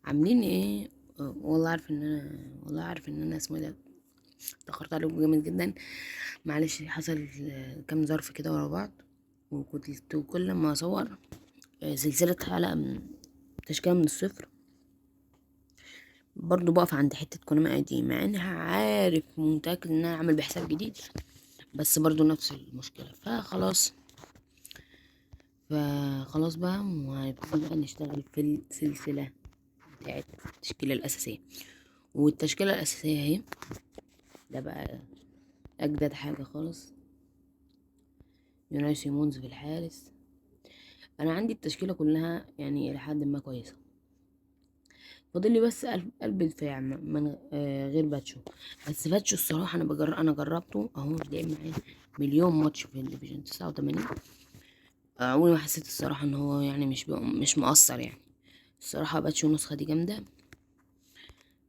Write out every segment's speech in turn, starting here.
عاملين ايه؟ والله عارف ان انا اسمه إيه ده. اتأخرت عليكم جامد جدا. معلش، حصل كام ظرف كده ورا بعض. وكنت كل ما اصور سلسلة حلقة من تشكيلة من الصفر، برضو بقف عند حتة كونامي اي دي، مع انها عارف متأكد ان انا عامل بحساب جديد، بس برضو نفس المشكلة. فخلاص بقى، وهنبتدي بقى نشتغل في السلسلة بتاعت التشكيلة الأساسية. والتشكيلة الأساسية اهي. ده بقى أجدد حاجة خالص. يوناي سيمونز في الحارس. أنا عندي التشكيلة كلها يعني إلى حد ما كويسة. فاضل لي بس قلب دفاع من غير باتشو. بس باتشو الصراحة أنا جربته أهو، لعب معايا مليون ماتش في الديفيجن 89. عمري ما حسيت الصراحة إن هو يعني مش مؤثر يعني. الصراحة باتشو النسخة دي جامدة،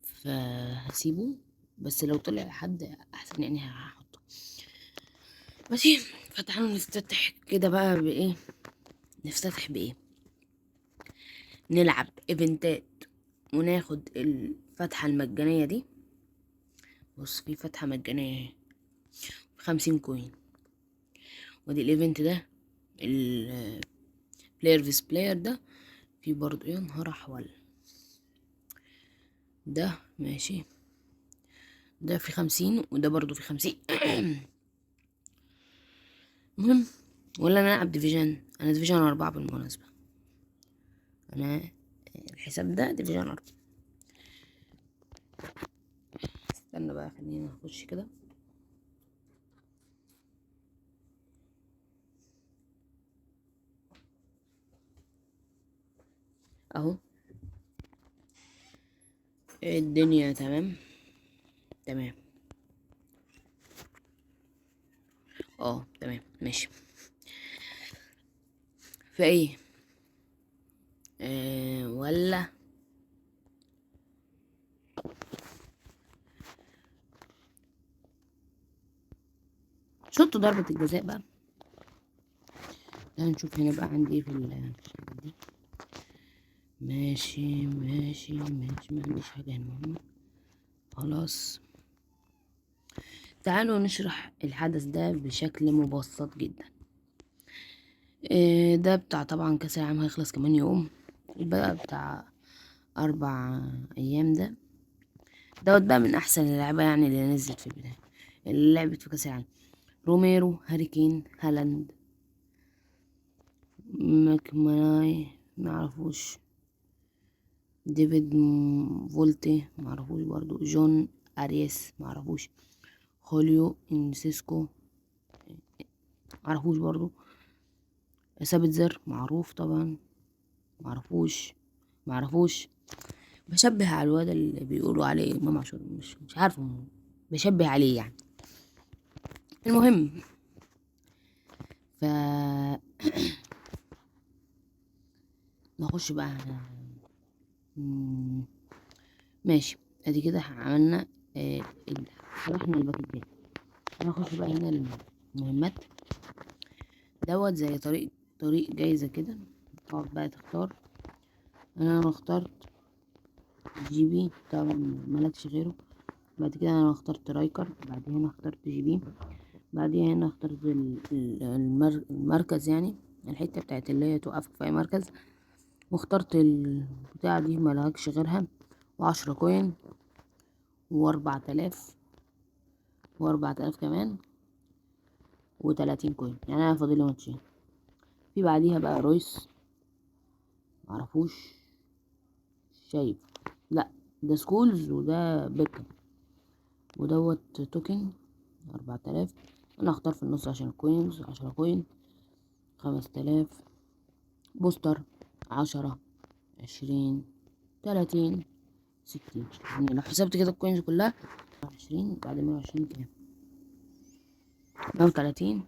فهسيبه. بس لو طلع حد أحسن يعني هحطه. ماشي. فتعالوا نفتتح كده بقى بإيه. نفتتح بإيه؟ نلعب ايفنتات وناخد الفتحة المجانية دي. بص، في فتحة مجانية اهي ب50 كوين. ودي الايفنت ده، البلاير فيس بلاير ده، في برضو يا نهار احول. ده ماشي، ده في 50 وده برضو في 50. مهم. ولا انا العب ديفيجن؟ انا ديفيجن 4 بالمناسبة. انا الحساب ده ديفيجن 4. استنى بقى، خلينا نخش كده اهو. الدنيا تمام. تمام. تمام ماشي. فايه ولا شوط ضربة الجزاء بقى. تعالى نشوف هنا بقى عندي ايه في دي. ماشي ماشي ماشي، ما عنديش حاجة هنا مهمة. خلاص. تعالوا نشرح الحدث ده بشكل مبسط جدا. ده بتاع طبعا كأس العالم، هيخلص كمان يوم. بقى بتاع 4 أيام ده. دوت بقى من أحسن اللعبة يعني اللي نزلت في البداية، اللي لعبت في كأس العالم. روميرو، هاري كين، هالاند، ماكماي معرفوش، ديفيد فولتي معرفوش برضو، جون اريس معرفوش، خوليو انسيسكو معرفوش برضو، سابتزر معروف طبعا معرفوش. بشبه على الواد اللي بيقولوا عليه امام عاشور، مش عارفه. بشبه عليه يعني. المهم، ف نخش بقى. مم، ماشي. ادي كده عملنا شرحنا الباك الجاي. هنخش بقى هنا المهمات. دوت زي طريق جايزة كده. تقعد بقى تختار. انا اخترت جي بي طبعا، ملكش غيره. بعد كده انا اخترت رايكر. بعد هنا اخترت جي بي. بعدين هنا اخترت المركز يعني، الحتة بتاعت اللي هي توقفك في اي مركز. واخترت البتاعة دي ملهكش غيرها. و10 كوين. و4000 كمان. و30 كوين. يعني انا فاضل لي ماتشين. في بعديها بقى رويس، معرفوش. شايف؟ لا، ده سكولز وده بيكم. ودوت توكن 4000. انا اختار في النص عشان الكوينز. 10 كوين. 5000 بوستر. 10 20 30 60. يعني لو حسبت كده الكوينز كلها 20 بعد 120 كام؟ 130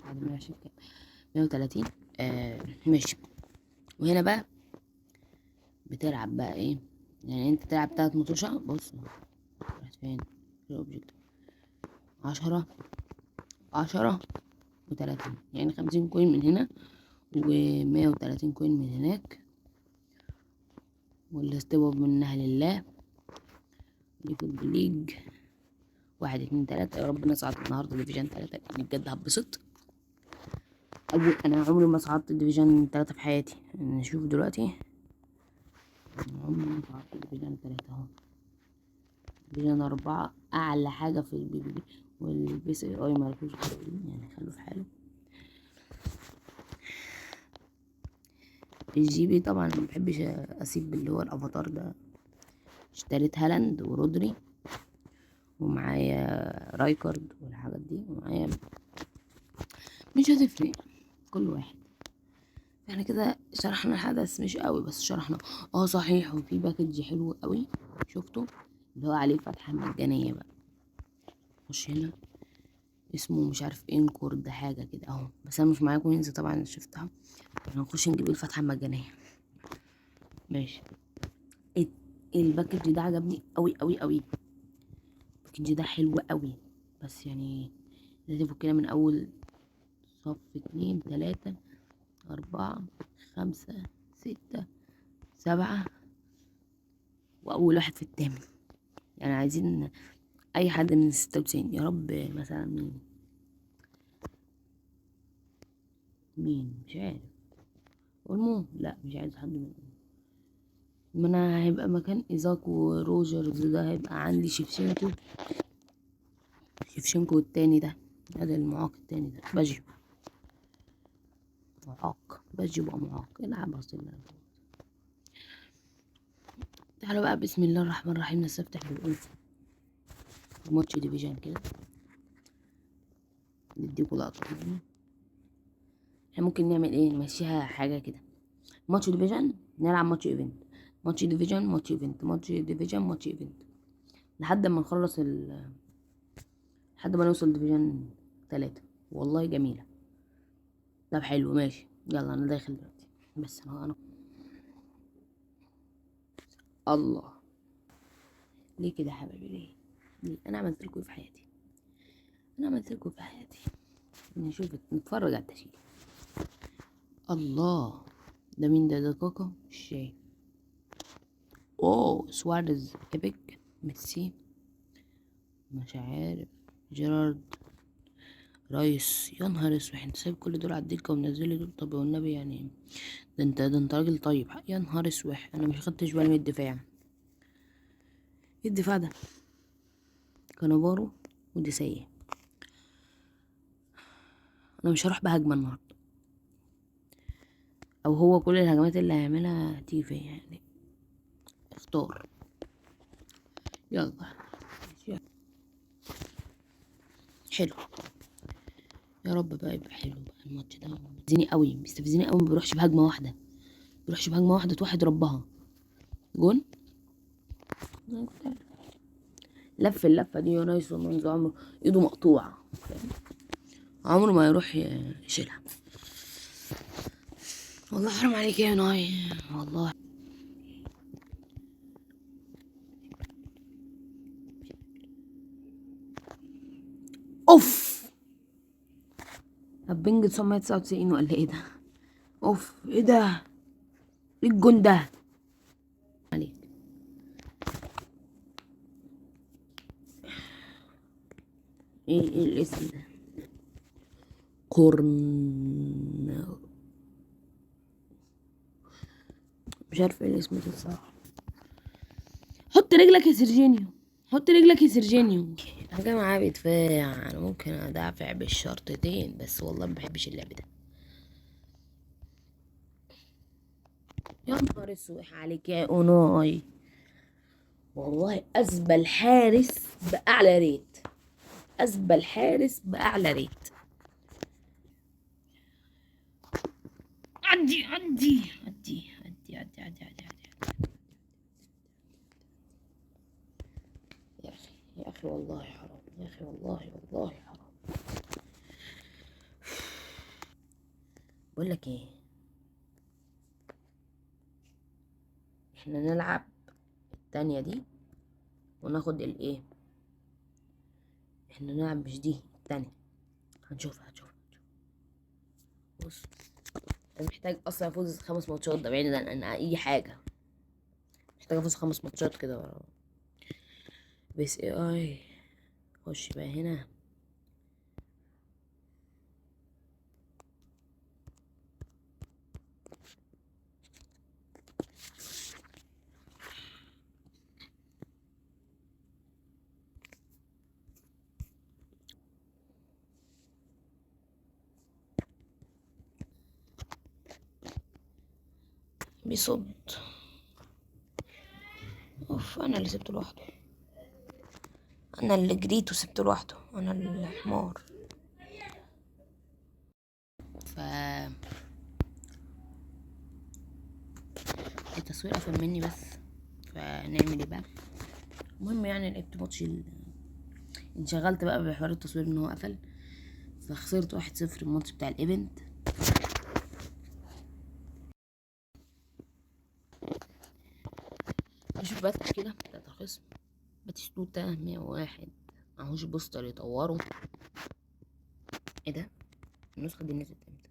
بعد 120 كام؟ 130. ماشي. وهنا بقى بتلعب بقى ايه؟ يعني انت تلعب 3 مطوشة. بص راحت فين الاوبجكت. 10 و30، يعني 50 كوين من هنا و130 كوين من هناك. والاستباب منها لله. ليج ليج 1 2 3. يا رب نصعد النهارده ديفيجن 3 لأني بجد هتبسط. انا عمري ما صعدت ديفيجن 3 في حياتي. نشوف دلوقتي. عمري ما صعدت ديفيجن 3 اهو. ديفيجن 4 اعلى حاجه في البي بي بي، والبيس اي اي مالكوش يعني خلوه في حاله. الجي بي طبعا ما بحبش اسيب اللي هو الافاتار ده. اشتريت هالاند ورودري ومعايا رايكارد والحاجات دي، ومعايا مش هتفرق كل واحد. يعني كده شرحنا الحدث مش قوي بس شرحنا. صحيح، وفي باكج حلو قوي شفته اللي هو عليه فتحة مجانية بقى. خش هنا اسمه مش عارف انكور ده حاجة كده اهو، بس انا مش معايا كوينز طبعا شفتها. هنخش نجيب الفتحة المجانية. ماشي. الباكج ده عجبني قوي قوي قوي. الباكج ده حلو قوي، بس يعني لازم كده من اول صف 2 3 4 5 6 7 واول واحد في التامن. يعني عايزين اي حد من 96 يا رب. مثلا مين مش عارف. اولمو لا مش عايز حد من. ما انا هيبقى مكان ايزاك وروجرز ده هيبقى عندي شيفشينكو. شيفشينكو التاني ده، هذا المعاق التاني ده باجيو. معاق باجيو بقى معاق. العب بس الله. تعالوا بقى بسم الله الرحمن الرحيم نستفتح بالألف ماتش ديفيجن كده. نديكوا لقطة منه. احنا ممكن نعمل ايه، نمشيها حاجة كده. ماتش ديفيجن نلعب ماتش ايفنت، ماتش ديفيجن ماتش ايفنت، ماتش ديفيجن ماتش ايفنت، لحد ما نخلص لحد ما نوصل ديفيجن 3. والله جميلة. طب حلو ماشي، يلا انا داخل دلوقتي. بس انا الله. ليه كده يا حبايبي ليه انا عملت لكم في حياتي. انا عملت لكم في حياتي. نشوف نتفرج على التشكيل. الله. ده مين ده كوكو الشاي. اوه سواريز ايبك. ميسي مش عارف. جيرارد رايس. يا نهار اسود، انت سايب كل دول على الدكه ومنزل دول؟ طب والنبي يعني ده انت راجل طيب. يا نهار اسود، انا مش خدتش بالي من الدفاع. ايه الدفاع ده؟ كانافارو ودي سيء. انا مش هروح بهجمه النهارده، او هو كل الهجمات اللي هيعملها هتيجي فيا يعني. اختار. يلا. حلو. يا رب بقى يبقى حلو بقى الماتش ده. بيستفزني قوي ما بيروحش بهجمه واحده. بيروحش بهجمه واحده توحد ربها. جون. لف اللفه دي يا نايس منذ عمره. ايده مقطوعه. عمره ما يروح يشيلها. والله حرام عليك يا ناي والله. اوف. بنج 999 ولا ايه ده؟ اوف ايه ده؟ ايه الجون ده؟ عليك. ايه الاسم ده؟ كورن. مش عارفه ايه الاسم ده الصراحه. حط رجلك يا سيرجينيو. حط رجلك يا سيرجينيو. انا جاي معاه بدفاع، انا ممكن ادافع بالشرطتين بس والله ما بحبش اللعب ده. يا نهار اسود عليك يا اوناي. والله ازبل حارس باعلى ريت. ازبل حارس باعلى ريت. عدي عدي عدي عدي عدي عدي عدي عدي. يا اخي يا اخي والله حرام. يا اخي والله والله حرام. بقول لك ايه، احنا نلعب التانية دي وناخد الايه. احنا نلعب مش دي التانية. هنشوفها. بص، انا محتاج اصلا افوز 5 ماتشات ده بعيدا عن اي حاجة. محتاج افوز 5 ماتشات كده ورا بعض. بس اي خش بقى هنا. بيصد. اوف، انا اللي سبته لوحده، انا اللي جريت وسبته لوحده، انا الحمار. ف التصوير قفل مني بس، فنعمل ايه بقى؟ المهم يعني لعبت ماتش انشغلت بقى بحوار التصوير ان هو قفل، فخسرت 1-0 الماتش بتاع الايفنت. اشوف بس كده بتاعت الخصم باتيستوتا 101 معهوش بوستر يطوره. ايه ده؟ النسخة دي نزلت امتى؟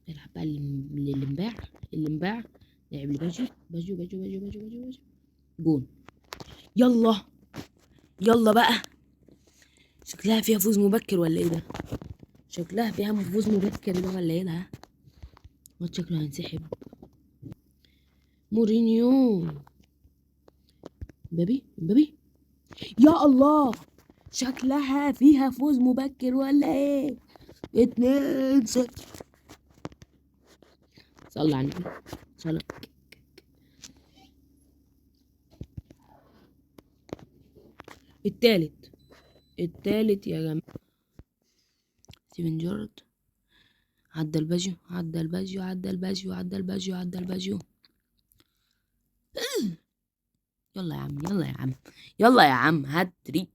نلعب بقى اللي انباع لعب لباجي باجي جون. يلا يلا بقى، شكلها فيها فوز مبكر ولا ايه ده؟ شكلها فيها فوز مبكر ده ولا ايه ده؟ الماتش شكله هينسحب. مورينيو. مبابي يا الله، شكلها فيها فوز مبكر ولا ايه؟ 2-0. صلى على النبي، صلى. التالت يا جماعة. ستيفن جيرارد عدى الباجيو. يلا يا عم هاتريك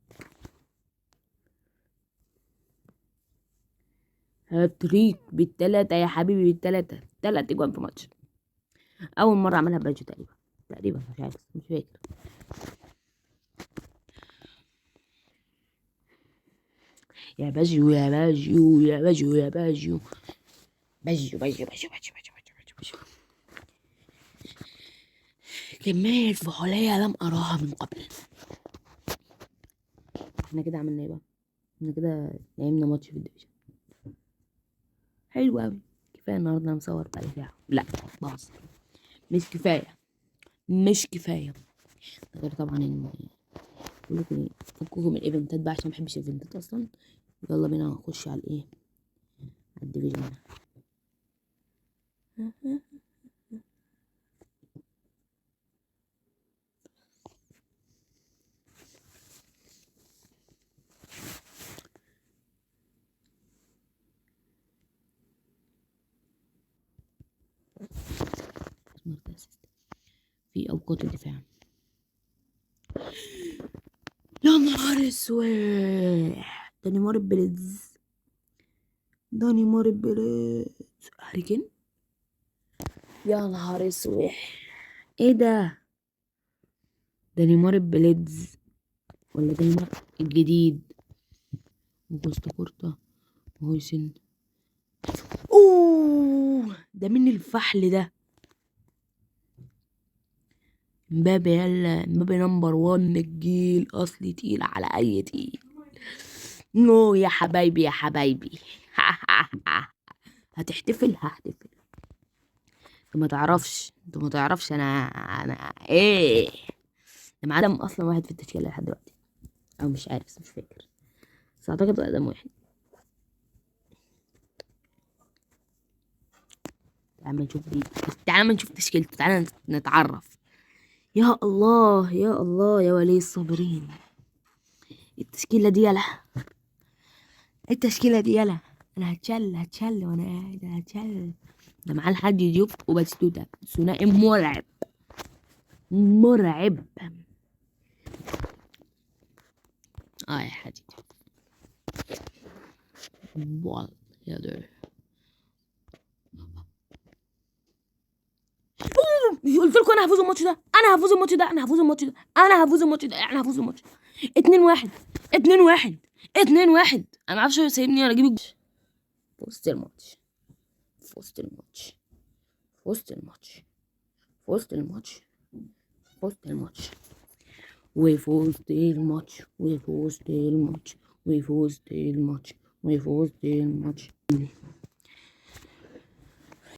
بالتلاتة يا حبيبي، بالتلاتة 3 اجوان في ماتش. اول مرة اعملها باجيو تقريبا مش عارف، مش فاكر. يا باجيو كمية فعالية لم أراها من قبل. احنا كده عملنا ايه بقى؟ احنا كده لعبنا ماتش في الديفيجن حلو اوي. كفاية النهاردة مصور بقالي ساعة. لا بهزر، مش كفاية. غير طبعا ان بقولكوا ايه، فكوكوا من الايفنتات بقى عشان مبحبش الايفنتات اصلا. يلا بينا نخش على الايه، على الديفيجن. في اوقات الدفاع. يا نهار اسود، دانيمار بليدز هاريكين. يا نهار اسود، ايه ده؟ دانيمار بليدز ولا دانيمار الجديد؟ وكوستا كورتا وهويسن. اوه، ده مين الفحل ده؟ مبابي، يلا مبابي نمبر 1 من الجيل، اصلي تقيل على اي تقيل. نو يا حبايبي هتحتفل. انت ما تعرفش انا ايه. ده معدم اصلا واحد في التشكيله لحد دلوقتي، او مش عارف بس مش فاكر، بس اعتقد ادم واحد. تعال نشوف تشكيلته، تعال نتعرف. يا الله يا ولي الصابرين. التشكيلة دي انا هتشل وانا قاعد هتشل. ده معاه الحاج ديوب وباتيستوتا، ثنائي مرعب. يا حاجي بول يا ده. قلت لكم انا هفوز الماتش ده. 2-1. 2-1. 2-1. انا معرفش هو سايبني ولا اجيب في وسط الماتش. في وسط الماتش. في وسط الماتش. في وسط الماتش. في وسط الماتش. وفي وسط الماتش. وفي وسط الماتش. وفي وسط الماتش. وفي وسط الماتش.